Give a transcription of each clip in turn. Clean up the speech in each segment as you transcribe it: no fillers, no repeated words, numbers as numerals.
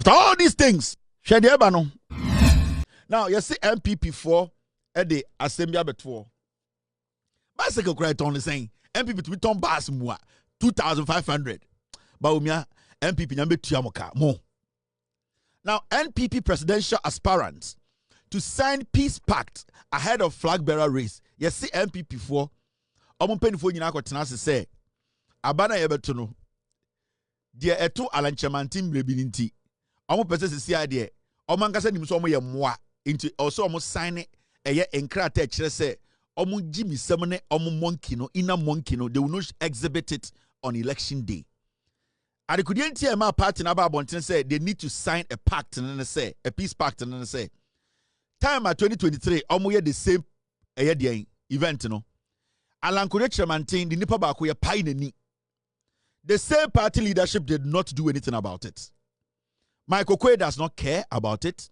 After all these things, no. Now you see NPP 4 at the assembly before. Bicycle credit on the saying NPP to return bas mua 2,500. Bawumia NPP nyambe tuyamoka mo. Now NPP presidential aspirants to sign peace pact ahead of flag bearer race. You see NPP 4. Omo penifo nyina akotena se say abana yebeto no. Die eto alanchamantim brebininti. Omo pese se sia de omo ankasa nim so omo ye moa nti also omo sign eye enkrata e kire se omo gimi sem ne omo monkey no inner monkey no they will not exhibit it on election day. Adekudienti e ma party na ba bonten say they need to sign a pact and say a peace pact and say time at 2023 omo ye the same eye de event no. Alankore Chairmantin the nipa ba ko ye pai nani. The same party leadership did not do anything about it. Michael Kwe does not care about it.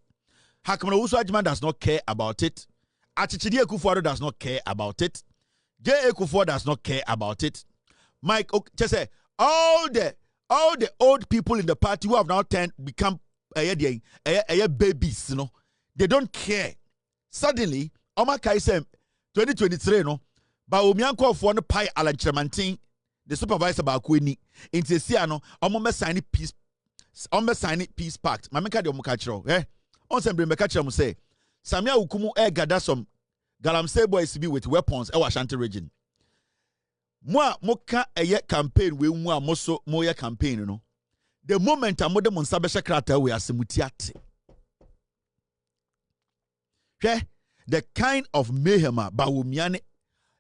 Hakamana Usuajman does not care about it. Achichidi Ekufuado does not care about it. J. Ekufuado does not care about it. Just say all the old people in the party who have now become babies, you know, they don't care. Suddenly, Oma Kaisem 2023, no, Bawumia for the pie Alan Chairmantin, the supervisor Bakweni, in Tesiano, Oma sign peace. Sign peace pact. Mameka de omukachiro. On sembre mekachiro say Sami Awuku gather some galamsey boys to be with weapons e Ashanti region. Moi moka eye campaign we mu amoso moya campaign no. The moment amode monsabesha krata we asemutiate. The kind of mayhem Bawumia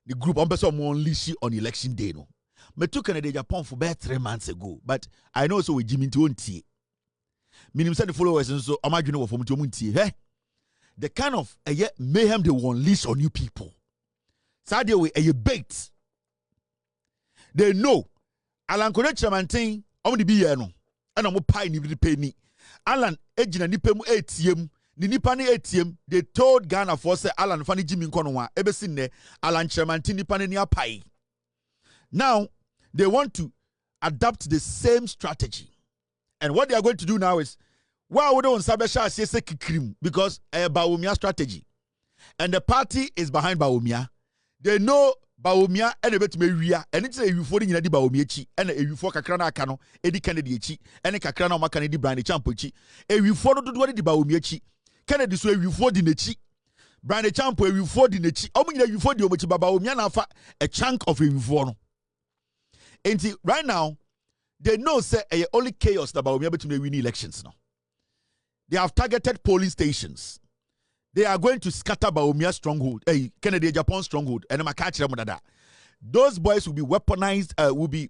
the group on person mo unleash on election day no. Me took an Agyapong for about 3 months ago, but I know so we Jimmy Tonti. Meaning said the followers and so imagine what from Tonti. The kind of mayhem they will unleash on you people. Sadia way a bait. They know Alan Correct Chairmantin on the BNO and I'm a pie ni penny. Alan Ejina Nipemu ATM. The Nipani ATM, they told Ghana for say Alan Fanny Jimmy Konwa, ever seen there, Alan Chairmantin Nipani near pie. Now, they want to adapt the same strategy. And what they are going to do now is, why would on Sabesha say kikrim? Because a Bawumia strategy. And the party is behind Bawumia. They know Bawumia and a bit Maria, and it's a Ufori in the Bawumiachi, and a Ufo Kakrana Kano, Eddie Kennedy, and a Kakrana Makanidi Brandy Champochi, a Ufo do what the Bawumiachi, Kennedy so Ufo Dinechi, Brandy Champo, Ufo Dinechi, Omina Ufo Diomachi Bawumia, a chunk of a Ufo. And right now, they know say only chaos that Bawumia to win elections now. They have targeted polling stations. They are going to scatter Bawumia stronghold, Kennedy Agyapong stronghold, and I'm catch them with that. Those boys will be weaponized, will be.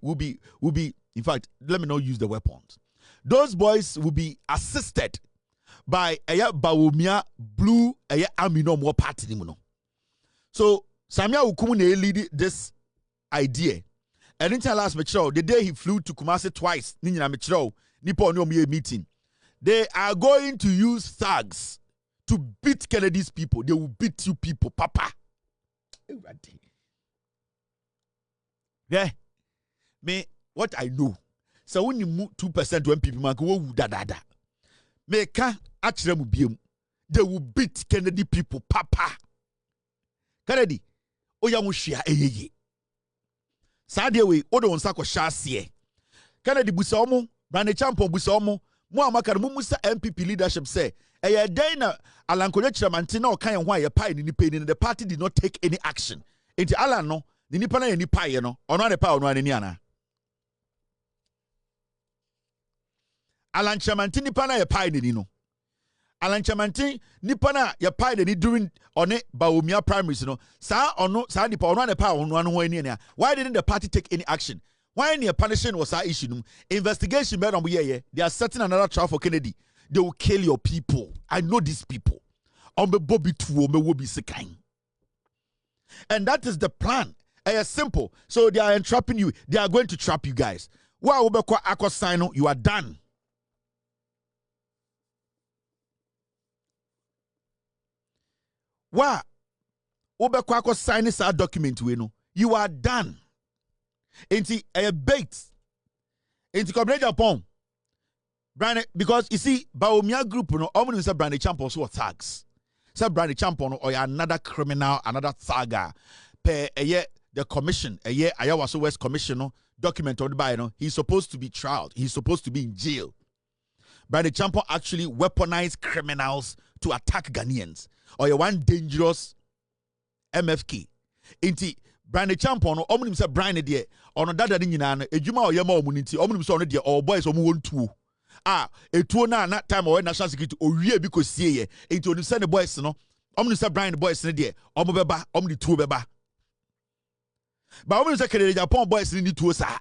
In fact, let me not use the weapons. Those boys will be assisted by Bawumia blue army no more party. So Sami Awuku lead this idea. And until last Metro, the day he flew to Kumasi twice, Nina Metro, Nippon no meeting. They are going to use thugs to beat Kennedy's people. They will beat you people, Papa. Yeah. Me, what I know. So when you move 2% when people man go da. Me can actually move. They will beat Kennedy people, Papa. Kennedy, oyamushia eyeye. Sadia we odo onsako shasie. Kennedy busa omo, Brande Champo busa omo, mo amaka mo musa NPP leadership say, "Eye den na Alankore Chairmantin na okan ho aye pai ni nipa ni the party did not take any action." Enti Alan no, ni nipa na ye nipa ye no, ono ane pa ono ane ni ana. Alan Chairmantin nipa na ye pai ni no. Alan Chairmantin nipa na ye pai ni during one Bawumia primaries no. Sa nipa ono ane pa ono ane ho ani ana. Why didn't the party take any action? Why any punishment was our issue? Investigation made on they are setting another trial for Kennedy. They will kill your people. I know these people. And that is the plan. It's simple. So they are entrapping you. They are going to trap you guys. Wow, you are done. Wow, sign this document. You are done. Enti a bait. Enti Agyapong. Brand, because you see, Bawumia group, no, almost say Brand Champ also thugs. Say Brand Champ or another criminal, another thugger. Per a year, the commission, a year, Ayawaso West Commission, no, documented by, no, he's supposed to be trialed. He's supposed to be in jail. Brand Champ actually weaponized criminals to attack Ghanaians. Or you one dangerous MFK. Inti Brand Champ no, omunim say Brand there, or no dada ni nyina no, ejuma oyema omuniti, omunim say ono there, or boys omu won tuo. Etuo na time or national security owie bi ko sie ye enti onu say the boys no omnu say Brian boys ne de omo beba omni tuo beba ba omnu say kere Japan boys ni tuo sa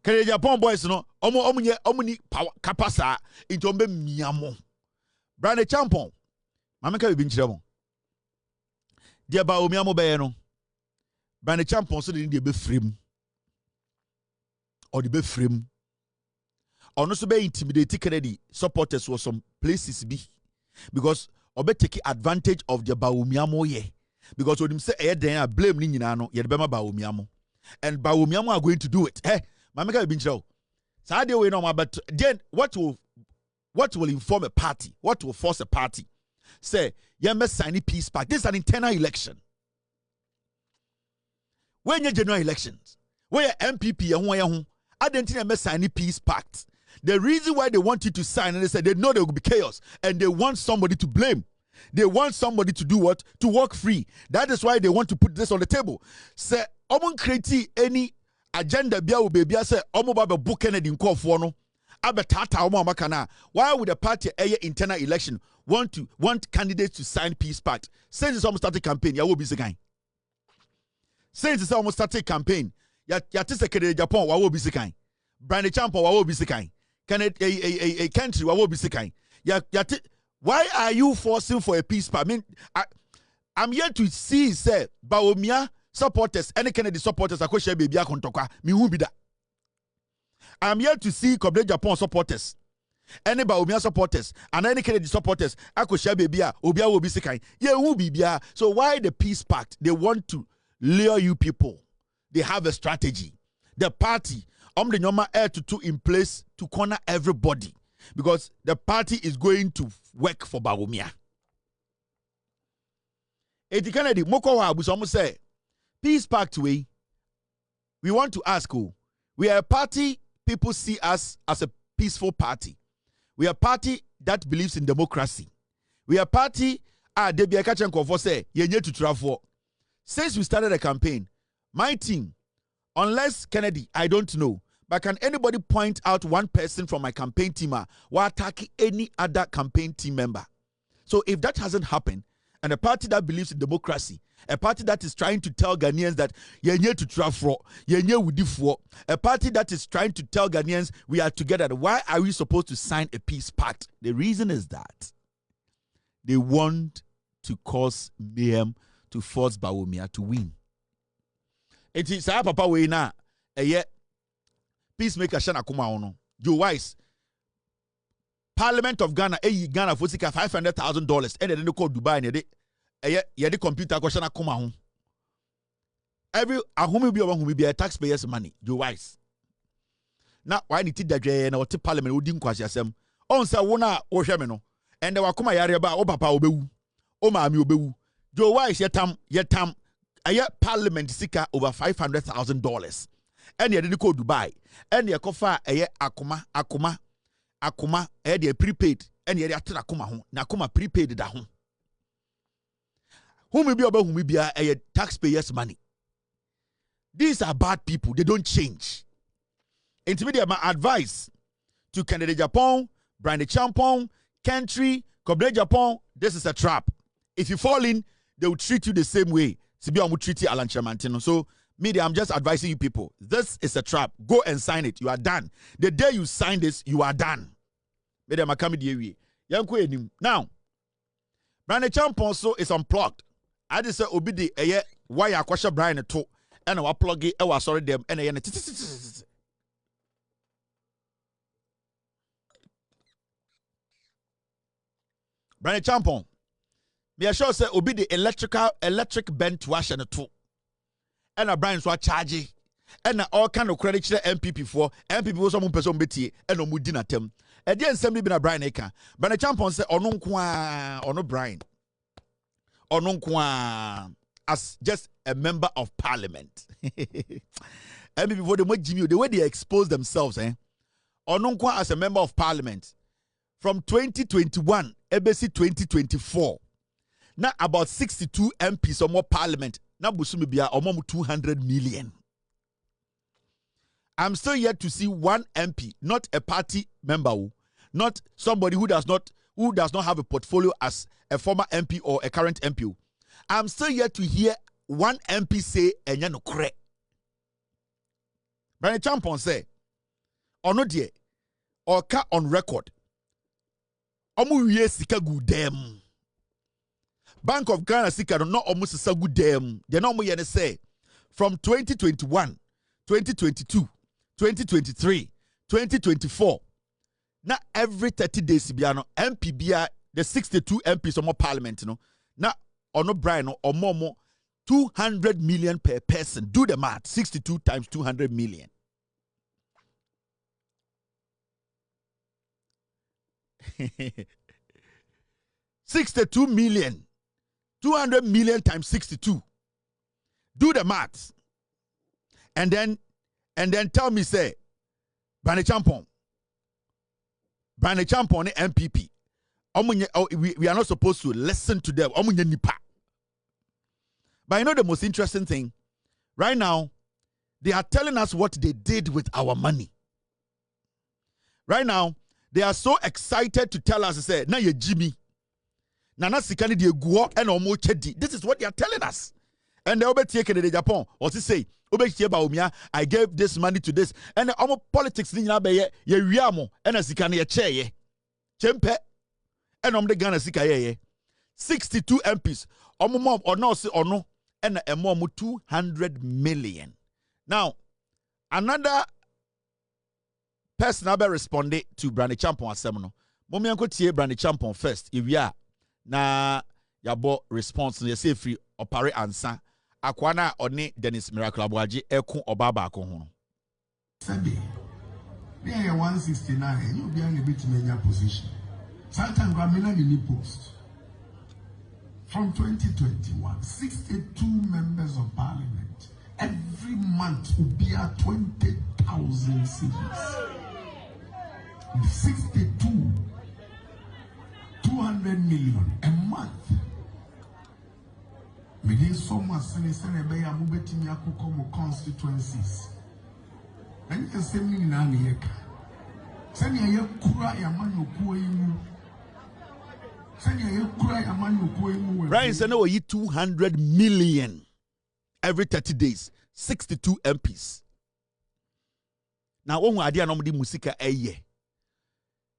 kere Japan boys no omni power kapasa enti ombe miamo Brian Champon mameka bi nkyere mo de ba omiamo be no Brian Champon so de be frame or de be frame or so be intimidate Kennedy supporters for some places be because obe take advantage of the Bawumiamo ye because when him say then blame ni nyina no ye bema Bawumiamo and Bawumiamo are going to do it. Hey, mameka be nchiro. Sa dey we no but then what will inform a party? What will force a party? Say ye must sign a peace pact. This is an internal election. When you general elections, where NPP ye identity must sign a peace pact. The reason why they want you to sign, and they said they know there will be chaos, and they want somebody to blame. They want somebody to do what? To walk free. That is why they want to put this on the table. Say, Omon create any agenda bia will be say Omo ba book Kennedy call for no. Abetata Omo makana. Why would the party internal election want candidates to sign peace pact? Since it's almost started campaign, ya will be the guy. Since it's almost started campaign, ya tisekere Japan wa will be the guy. Brand Champ wa will be the guy. Can a country wa will be the guy. Why are you forcing for a peace pact? I mean, I'm here to see, say, Bawumia supporters, any Kennedy supporters, I could share baby akontokwa. Me who be that? I'm here to see Kwadwo Japan supporters, any Bawumia supporters, and any Kennedy supporters, I could share baby obia will be sikai. Yeah, who be bia? So why the peace pact? They want to lure you people. They have a strategy. The party, the Nyoma air to in place to corner everybody. Because the party is going to work for Bawumia. Eti Kennedy, Moko wa abusomu say, peace pact we want to ask who. We are a party, people see us as a peaceful party. We are a party that believes in democracy. We are a party, Debi Akachenko say, yenye to travel. Since we started the campaign, my team, unless Kennedy, I don't know, but can anybody point out one person from my campaign team who attacking any other campaign team member? So if that hasn't happened, and a party that believes in democracy, a party that is trying to tell Ghanaians that yenye to travel, yenye wudifo, a party that is trying to tell Ghanaians we are together, why are we supposed to sign a peace pact? The reason is that they want to cause mayhem to force Bawumia to win. It is our papa we na peacemaker Shana Kuma ono. Joe Wise. Parliament of Ghana, Ghana for $500,000 and then they call Dubai and they computer question Kuma home. Every ahumi be over who be a taxpayers' money, Joe Wise. Now why need that and or parliament who didn't quasi asem. On sa wona o hwemeno. And they were kuma yareba o papa obewu. O maami obewu. Joe Wise yetam parliament sika over $500,000. And you didn't go Dubai. And you kofa akuma they prepaid. And you akuma home. Nakuma prepaid da home. Who may be about whom may be a taxpayers' money. These are bad people. They don't change. Intermediate my advice to Canada Japan, Brand Champon, country, Kwadwo Japan. This is a trap. If you fall in, they will treat you the same way. Sibiya will treat you Alan Chamantino. So media, I'm just advising you people. This is a trap. Go and sign it. You are done. The day you sign this, you are done. Media, now, Brand Champon so is unplugged. I just say obidi why I question Brian to and I plug it. I was sorry them and Brand Champon. Me a sure say obidi electric bent wash and two. And a Brian so charge and all kind of credit share NPP for NPP was some person beti and no mudina tem. And then assembly been a Brian Eka. But a champion said, or no Brian. Or no as just a member of parliament. NPP for the way they expose themselves, or no as a member of parliament. From 2021, ABC 2024. Now about 62 MPs or more parliament. Now Busumibia or more 200 million. I'm still yet to see one MP, not a party member, not somebody who does not have a portfolio as a former MP or a current MP. I'm still yet to hear one MP say enya no kre. Brian Champon say, or no dear, or ka on record. Omu wiye sika gu dem. Bank of Ghana sika no almost sika gu dem. They no mo yene say from 2021, 2022, 2023, 2024. Now every 30 days biano MPBA the 62 MPs of more parliament no. Now ono Brian or more 200 million per person. Do the math. 62 times 200 million. $62 million. 200 million times 62. Do the math. And then tell me, say, Brane Champon MPP. We are not supposed to listen to them. But you know the most interesting thing? Right now, they are telling us what they did with our money. Right now, they are so excited to tell us, say, na ye Jimmy. Nana sikani de guo and omo chedi. This is what they are telling us. And they will take it in Japan. Or to say, Bawumia, I gave this money to this. And the omo politics ni na be ye wiamo and a sikani ye che ye. Chempe. And the Ghana sika ye. 62 MPs. Omo mom or no say or no. And a mom 200 million. Now, another person I be responded to Brane Champon Asamoah. Momi anko tie Brane Champon first. If we are na yabo response no say free opare ansa akwana oni Dennis Miracle Abuaji eku obaba ko ho. Sabi. Me 169 you be an bit mania position. Sometimes Gwamina ni post. From 2021, 62 members of parliament. Every month will be at 20,000 cedis. 62, 200 million a month. Within so much, Senebeya Mubeti Yakukomo constituencies. And you can say me in Anieka. Send ya Kura Yamano Kuimu. Brian said, no, 200 million every 30 days, 62 MPs. Now, one idea normally musika a year.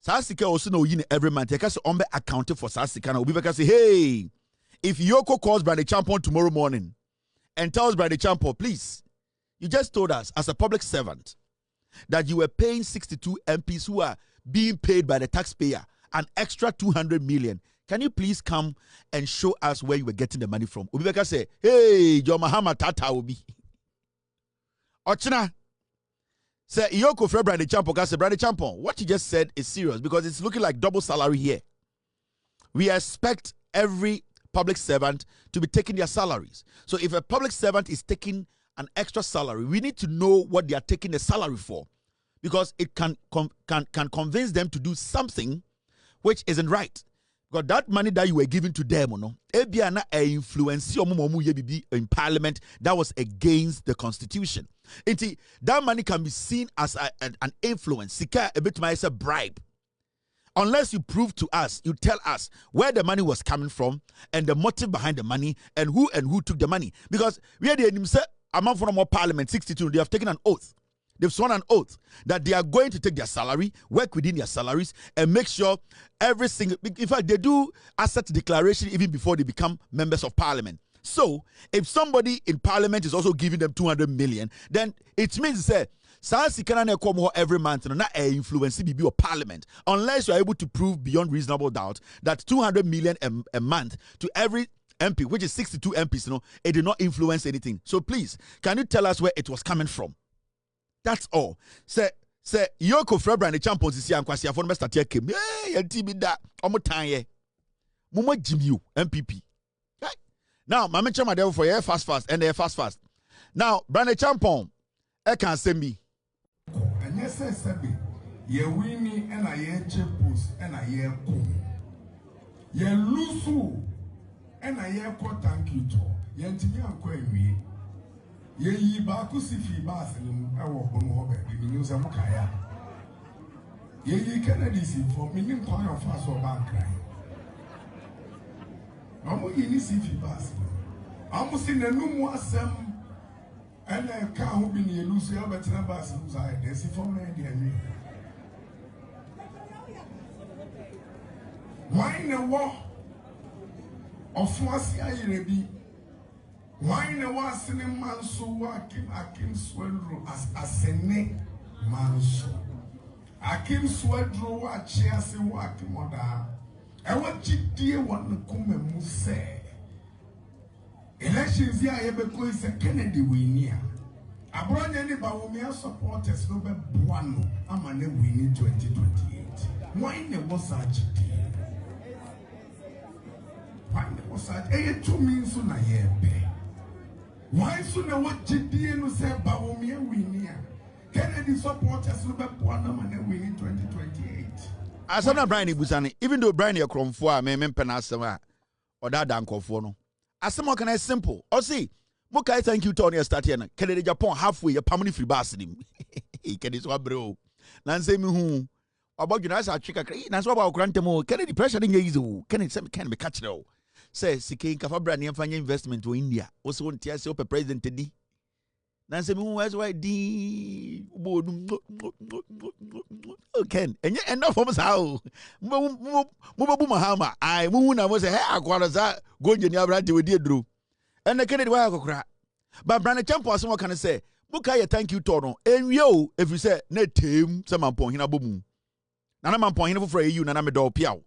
Sasika also know you every month. Because on accounted for Sasika, now we can say, hey, if Yoko calls Brane Champon tomorrow morning and tells Brane Champon, please, you just told us as a public servant that you were paying 62 MPs who are being paid by the taxpayer an extra 200 million. Can you please come and show us where you were getting the money from? Ubibeka say, hey, John Mahama Tata Obi. Ochina say, Yoko Fred Brane Champon, say, Brane Champon, what you just said is serious because it's looking like double salary here. We expect every public servant to be taking their salaries. So if a public servant is taking an extra salary, we need to know what they are taking the salary for because it can convince them to do something which isn't right. Because that money that you were giving to them, Ebiana influence in parliament that was against the constitution. That money can be seen as an influence. Sika a bit a bribe. Unless you prove to us, you tell us where the money was coming from and the motive behind the money and who took the money. Because we had the amount from our parliament 62, they have taken an oath. They've sworn an oath that they are going to take their salary, work within their salaries, and make sure every single. In fact, they do asset declaration even before they become members of parliament. So, if somebody in parliament is also giving them 200 million, then it means that every month not influence BB or parliament, unless you are able to prove beyond reasonable doubt that 200 million a month to every MP, which is 62 MPs, it did not influence anything. So please, can you tell us where it was coming from? That's all. Say Yoko Frebra and champions is here and for best at your came. Hey, TV that Omotanye. Mumo Jimmy NPP. Right? Now, my mention my devil for your fast and their fast. Now, Brand Champon, I can send me. And yes, Sabi, ye winnie and I hear chepus and I hear kum. Ye lusu and I hear ko thank you to. Ye ntimi akwa ewie. Ye yi ba ku sifi ba aselim e wo bonu ho be bi ni se mukaya. Ye yi Kennedy si for me nim kwan of us or bank cry. Amu yi ni sifi ba aselim. Amu si nanumu asem and I can't be near Lucy Albert and Abbas inside. There's a phone idea. Why in a war of Wasia Rebi? Why in a war sending Manso Akim Swedro as a Sene Manso? Akim Swedro, what cheers and walking mother. I want you dear one to come and muse. Elections here, because a Kennedy winner. I brought any Bawumia supporters no be buano. I'm a winning 2028. Why ne was such? Why ne was such? Eh, 2 means on a year pay. Why sooner what GD no say Bawumia winner? Kennedy supporters no be buano man winning 2028. As I'm not Brian Busani, even though Brian Cromfoa may mempen Asamoah or that Danko Fono. Asamoah can I simple. Or see, Mokai thank you Tony Statiana. Kennedy Japan halfway a permanent free basin. He can is what bro. Nancy me who about you as a chicken. That's what about Grantamo. Kennedy pressure in you. Kennedy can be catched though. Says Siki Kafabra and Fanya investment to India. Also want to see President Teddy. Nancy me who has why D. Ken and yet enough of us how Mubahama. I moon I was a hair quarter going in your to dear Drew. And the Kennedy Wako crack. But Brandon Champo, someone can say, Bukaya, thank you, Tono. And yo, if you say, net him, some point in a boom. Nana point for you, Nana Medo Piao.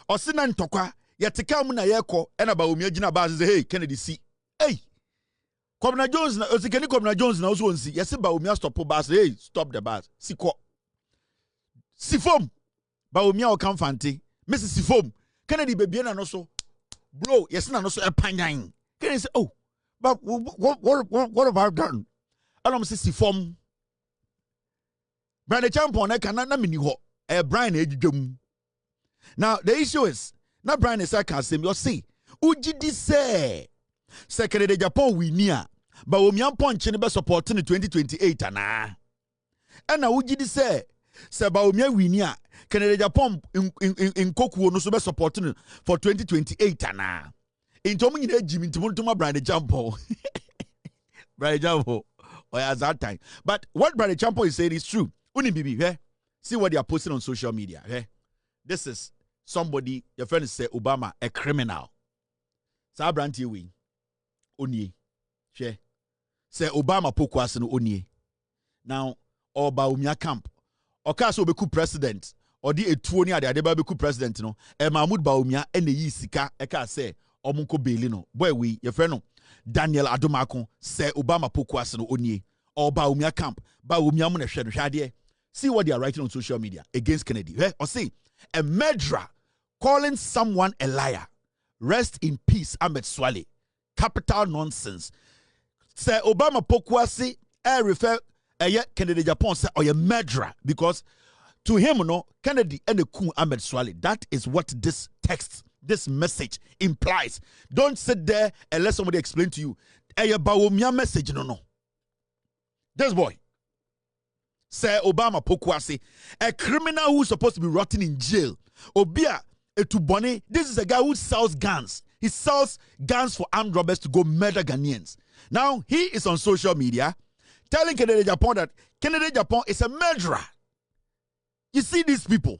Or Sinan Toka, yet to come in a yako, and about Bawumia Baz, hey, Kennedy see. Hey, Commander Jones, Commander Jones now won't see. Yes, Bawumia stop bus, hey, stop the bus. See, Sifom, Bawumia or come fanti, Mrs. Sifom, Kennedy baby and also, bro, yes, and also a panyan. Can you say, oh, but what have I done? I don't see form. Brandon Champon, I cannot mini ho, a Brian Edgum. Now, the issue is, not Brian is sarcasm, you'll see. Ujidi say, Secretary Japan we near, but Bawumia punch in the best opportunity 2028, and now Ujidi say, Bawumia we near, Canada Japan in Koku no so best opportunity for 2028, and in Tommy Jimmy to Brandon Champo. Brandon Champo. Or at that time. But what Brandon Champo is saying is true. Uni bibi, eh? See what they are posting on social media. Eh? This is somebody, your friend say Obama, a criminal. Sa Branty wing. Onye. She. Say Obama pokwas no onye. Now, or Bawumia camp. Or Kaso beku president. Or di etuoni ade adeba beku president no. E Mahmoud Bawumia ene yi sika eka say Omunko Belino. Boy, we, your friend, Daniel Adomako, say Obama Pokwas no Onye, or Bawumia camp, Bawumia Mune Shadie. See what they are writing on social media against Kennedy. Eh? Or see, a murderer calling someone a liar. Rest in peace, Ahmed Swale. Capital nonsense. Say Obama Pokwasi, I refer, Kennedy Japan say, or a murderer, because to him, no, Kennedy and the coup Ahmed Swale. That is what this text, this message implies. Don't sit there and let somebody explain to you. A Bawumia message, no. This boy. Say Obama Pokwasi, a criminal who's supposed to be rotting in jail. Obia Etubone, this is a guy who sells guns. He sells guns for armed robbers to go murder Ghanaians. Now, he is on social media telling Kennedy Japan that Kennedy Japan is a murderer. You see these people.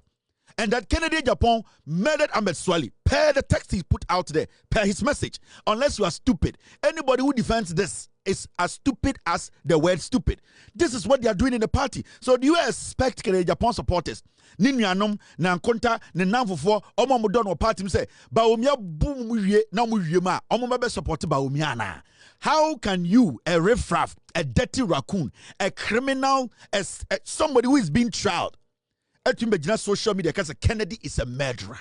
And that Kennedy Japan murdered Ahmed Swale per the text he put out there, per his message. Unless you are stupid. Anybody who defends this is as stupid as the word stupid. This is what they are doing in the party. So do you expect Agyapong supporters Ninyanom na nkonta ne namfofo omo modon no party say Bawumia boom wie na mo wie ma omo be support Bawumia na? How can you, a riffraff, a dirty raccoon, a criminal, somebody who is being tried, at social media because Kennedy is a murderer?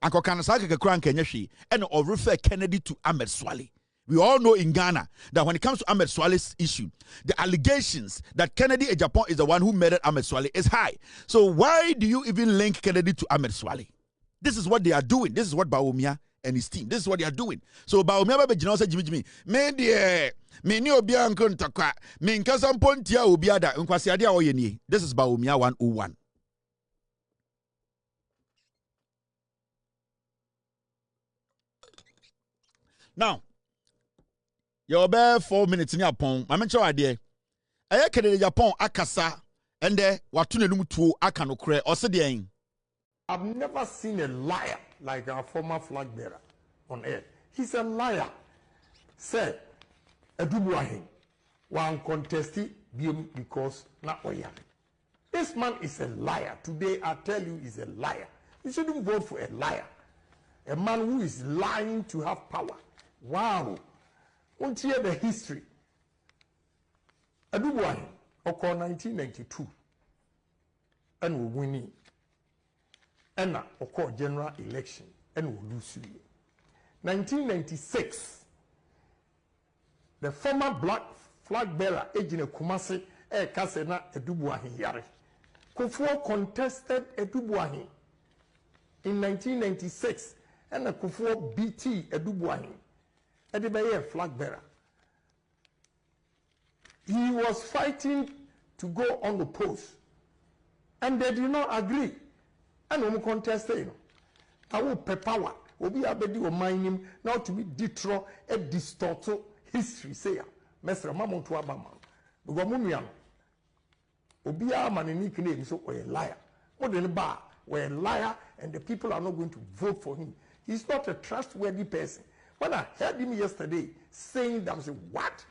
Uncle Kanasaka Kran Kenyashi and or refer Kennedy to Ahmed Swale. We all know in Ghana that when it comes to Ahmed Swale's issue, the allegations that Kennedy Agyapong is the one who murdered Ahmed Swale is high. So why do you even link Kennedy to Ahmed Swale? This is what they are doing. This is what Bawumia and his team, this is what they are doing. So Bawumia be Jimmy Jimmy, me dear, me ni obi anko ntakwa, me nkasa mpontia obi ada, nkwasi ade a oye ni. This is Bawumia 101. Now, your bare 4 minutes in Agyapong. I mention idea. I can Agyapong akasa and there watune numutu akanokre or say I've never seen a liar like our former flag bearer on air. He's a liar. Said, Edubuahin, one contested because not oya. This man is a liar. Today, I tell you, he's a liar. You shouldn't vote for a liar. A man who is lying to have power. Wow. Won't hear the history. Edubuahin, occur 1992. And we winning. And occur general election. And we lose. 1996. The former black flag bearer, Ejine Kumasi, Kasena Edubuahin Yare. Kufuor contested Edubuahin in 1996. And Kufuor BT Edubuahin. Edibeye flag bearer. He was fighting to go on the post. And they did not agree. And we contested. I will pay power. Obi abedi o mining now to be detro e distorto history say mesra mamon to abama. Because mumian. Obi a man in name so we a liar. More than a bar, we're a liar, and the people are not going to vote for him. He's not a trustworthy person. When I heard him yesterday saying that, I said, what?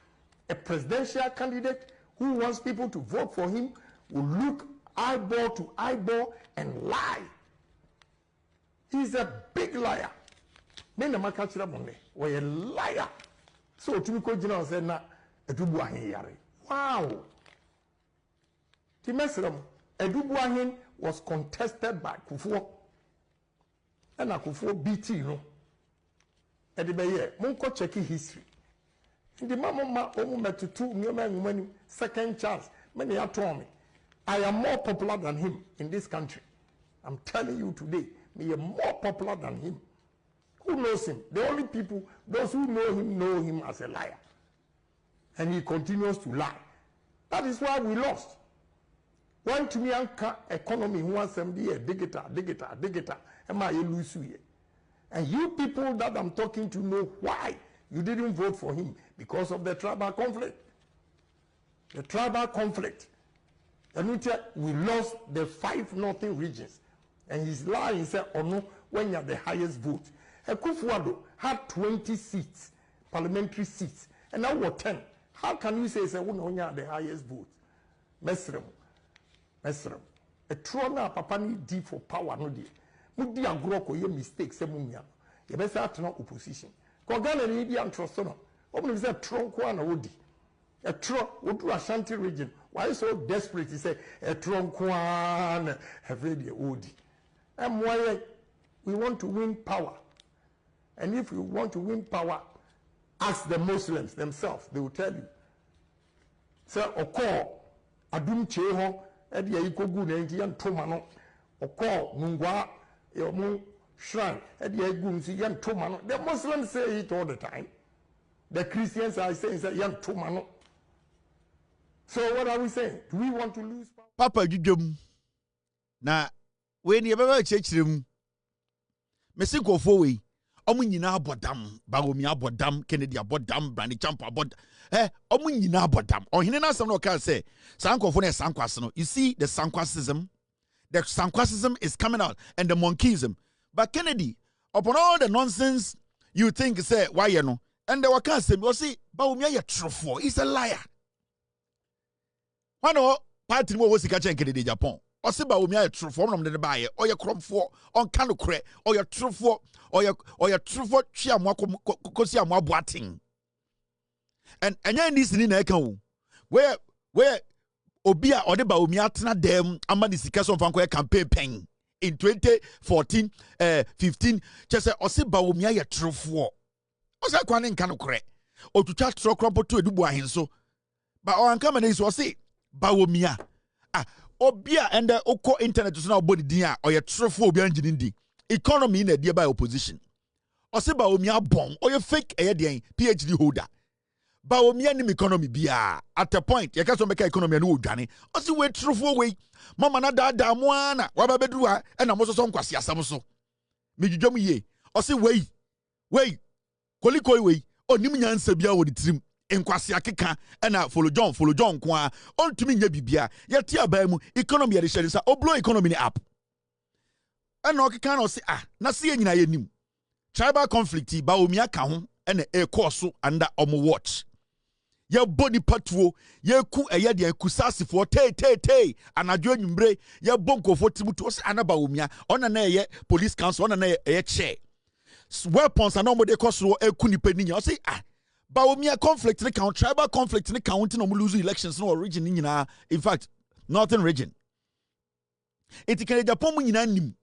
A presidential candidate who wants people to vote for him will look eyeball to eyeball and lie. He's a big liar. Men the market we're a liar. So Timiko General said, na Edubuahin yare. Wow. Timesram, Edubuahin was contested by Kufuor. And Kufuor BT, you know. Edibeye, Munko checking history. In the mama met two new second chance. Many have told me, I am more popular than him in this country. I'm telling you today, me am more popular than him. Who knows him? The only people, those who know him as a liar. And he continues to lie. That is why we lost. One to me, economy who wants them be a digita. Am I lose you? And you people that I'm talking to know why you didn't vote for him, because of the tribal conflict. The tribal conflict. And we lost the 5 northern regions. And he's lying, he said, oh no, when you're the highest vote. Kwadwo had 20 seats, parliamentary seats, and now we're 10. How can you say, when you're the highest vote? Mesrem. A trona papa ni di for power no di. Mudi agro ko ye mistake se mumia. Ye be say atena opposition. Ko Ghana ni di antroso no. Omo say tron ko na wodi. A tron wodu Ashanti region. Why so desperate he say a tron ko na every day wodi. And why we want to win power. And if you want to win power, ask the Muslims themselves. They will tell you. Say oko adum cheho edi ayikogu na nti yantoma no oko nungwa yomu shrine edi ayigu nsi yantoma no. The Muslims say it all the time. The Christians are saying yantoma no. So what are we saying? Do we want to lose power? Papa jujum na when you baba chechirem mesi kofo we omu nyina abodam Bawumia abodam Kennedy abodam Brandi Champ abodam omu nyina abodam ohene na asem no ka say sankofo na sankwase no. You see the sankwasism is coming out, and the monkeyism. But Kennedy, upon all the nonsense you think say why you know And there were cancer, you see, Bawumia ye trufo, he's a liar. One of party was a catch in Agyapong. Or say Bawumia ye trufo, from the buyer, or your crop for, on canocre, or your trufo, or your trufo, Chiamwa boating. And then this in Eka, where Obia or the Bawumia tina dem, Amani Sikason Fanko campaign pen in 2014, 15, just say, or say Bawumia ye trufo. Osa kwanin canocre, or to chat so crumple to a dubois hinso. But our uncommon is was say Bawumia. Obia and the Oko internet is now body dia or your trufo engine di. Economy in a dear by opposition. Or say Bawumia bomb or your fake PhD holder. Bawumia nim economy bia at a point, you can't make economy and old Danny. Or see where trufo way. Mama na da moana, wababedua, and I'm also some quasia samoso. Mijujomi ye, or say way. Kolikoi way, or Nimian Sabia with the trim, and Kwasiakeka, and follow John Kwa, on to me, Yabibia, Yatia Bamu, economy addition, or blow economy up. And no can say, Nasi in Yanim. Tribal conflict, Bawumia Kahun, and a course under Omo watch. Your body patwo, ye ku a yadi kusasi for te, and a join bre, your bonko for Timutos and a Bawumia, on a police council, on a chair. Weapons are no more de cost e kuni penny. I say Bawumia conflict in the count, tribal conflict in the county no lose elections no region in fact northern region. It can Agyapong nim.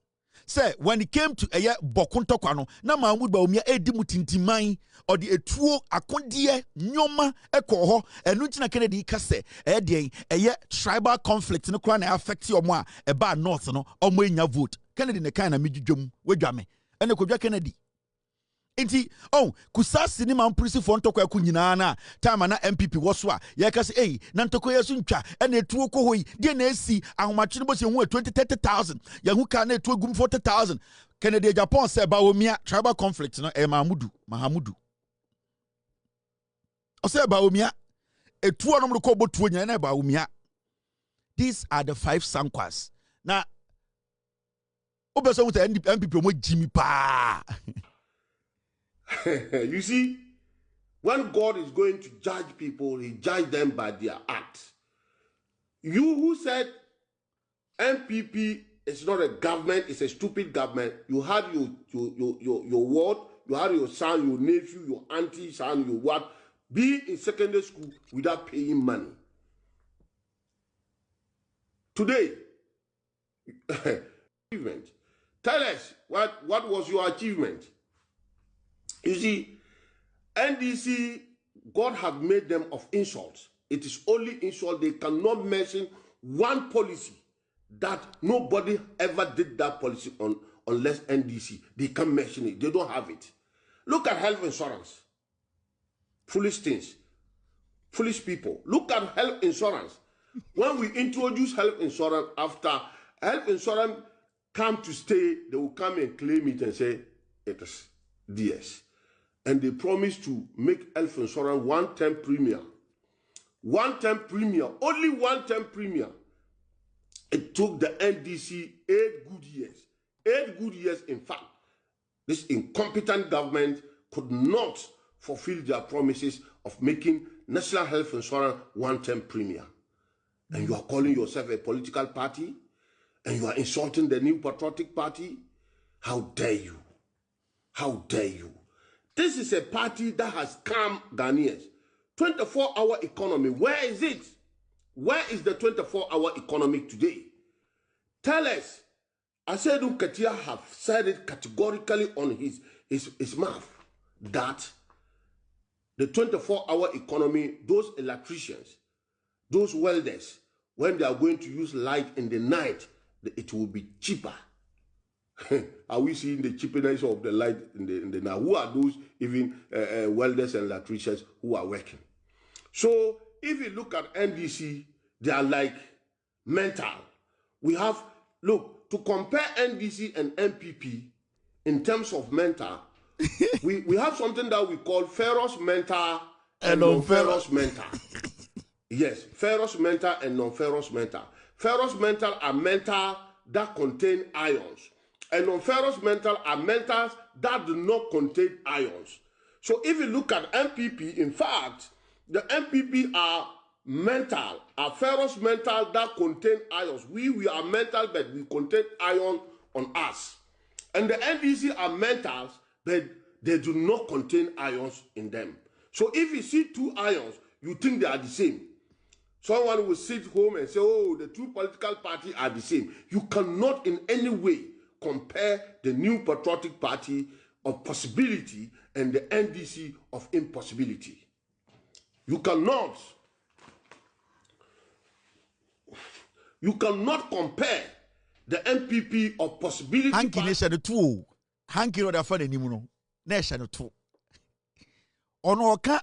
Say when it came to a bokunto kwano na Mahmoud Bawumia edimutintimai or the etuo akondie nyoma ekoho enu ntina Kennedy ka say tribal conflict no kwa na affect omo a eba north no omo enya vote Kennedy ne kan na medwudwom wedwame ene kodwa Kennedy. Inti kusasi ni mamprisi for ntokwa ku nyina na time na NPP woso a ye ka say na ntokwa yesu ntwa ene etuo ko hoyi de na esi ahomachi no bo se hu 20-30,000 ye hu ka na etuo gum 40,000 Kennedy Agyapong say Bawumia tribal conflict no Mahamudu o say Bawumia etuo no ko botuo nyina na Bawumia. These are the 5 sankwas na obeso with NPP mo Jimmy pa. You see, when God is going to judge people, he judges them by their acts. You who said NPP is not a government, it's a stupid government, you have your ward, you have your son, your nephew, your auntie, son, your what, be in secondary school without paying money. Today, achievement. Tell us, what was your achievement? You see, NDC, God have made them of insults. It is only insult. They cannot mention one policy that nobody ever did that policy on unless NDC. They can't mention it. They don't have it. Look at health insurance. Foolish things. Foolish people. Look at health insurance. When we introduce health insurance, after health insurance come to stay, they will come and claim it and say it is DS. And they promise to make health insurance one-time premium. One-time premium, only one-time premium. It took the NDC 8 good years. 8 good years, in fact. This incompetent government could not fulfill their promises of making national health insurance one-time premium. And you are calling yourself a political party? And you are insulting the new patriotic party? How dare you? How dare you? This is a party that has calmed Ghanaians. 24-hour economy, where is it? Where is the 24-hour economy today? Tell us. Asedu Katia have said it categorically on his mouth that the 24-hour economy, those electricians, those welders, when they are going to use light in the night, it will be cheaper. Are we seeing the cheapness of the light in the now? Who are those even welders and electricians who are working? So if you look at NDC, they are like mental. We have, look, to compare NDC and NPP in terms of mental, we have something that we call ferrous mental and non-ferrous mental. Yes, ferrous mental and non-ferrous mental. Ferrous mental are mental that contain ions. And non-ferrous mental are metals that do not contain ions. So if you look at NPP, in fact, the NPP are mental, are ferrous mental that contain ions. We are mental, but we contain iron on us. And the NDC are mentals, but they do not contain ions in them. So if you see two ions, you think they are the same. Someone will sit home and say, oh, the two political parties are the same. You cannot in any way compare the New Patriotic Party of possibility and the NDC of impossibility. You cannot compare the NPP of possibility. Hanky nation the two. Hanky no da fa ni mu no. Nation the two. Ono ka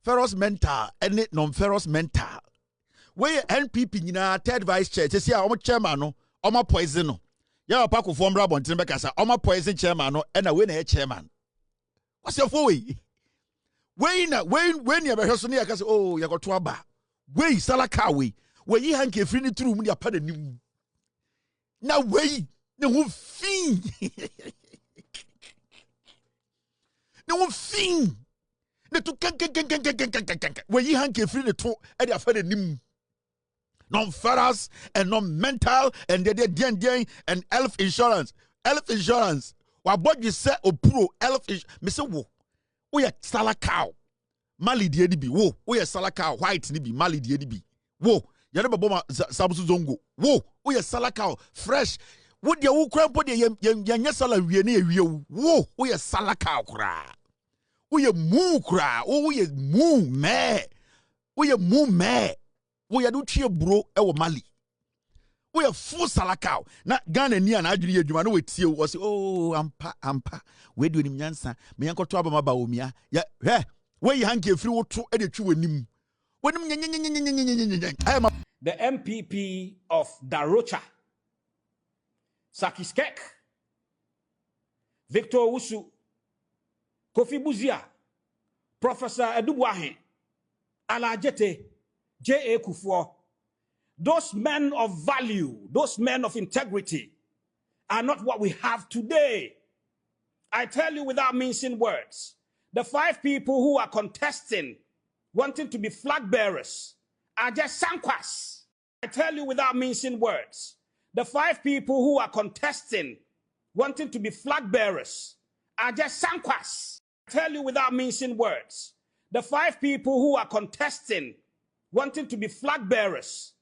ferrous mental and non-ferrous mental. Where NPP nyina third vice chair say omo chairman no omo poison no. Ya pa ko formula bontin be kasa omo poison chairman no and we na chairman. What's your for we? When you be hweso na yakase oh ya goto aba. We salaka we. We yi hanke free ni tru mu dia pa danim. Na we na ho fin. Na ho fin. Na to kan. We yi hanke free ni to e dia fa danim. Non-ferrous and non-mental and they and elf insurance. Elf insurance. Wa body say opuro elf me say wo. Wo ye sala cow. Mali die di bi. Wo ye sala cow white ni bi mali die di bi. Wo ya ne bebo sabusu zongo. Wo ye sala cow fresh. Wo de wo krampo de ye sala wie na ewie wo ye sala cow kra. Wo ye mu kra. Wo ye mu me. Wo ye mu me. We are do tue bro e wo Mali. We are full salakao. Na Ghana ni an adwene adwuma no wetie wo say oh ampa we do nim nyansa me yanko to abama Bawumia ya we hanke free wo to e de twe wanim. Wonim the MPP of Darocha, Sakiskek, Victor Wusu, Kofi Buzia, Professor Edubuahen, Alajete, J.A. Kufuor, those men of value, those men of integrity are not what we have today. I tell you without mincing words, the 5 people who are contesting, wanting to be flag bearers, are just sankwas. I tell you without mincing words, the 5 people who are contesting, wanting to be flag bearers, are just sankwas. I tell you without mincing words, the 5 people who are contesting, wanting to be flag bearers,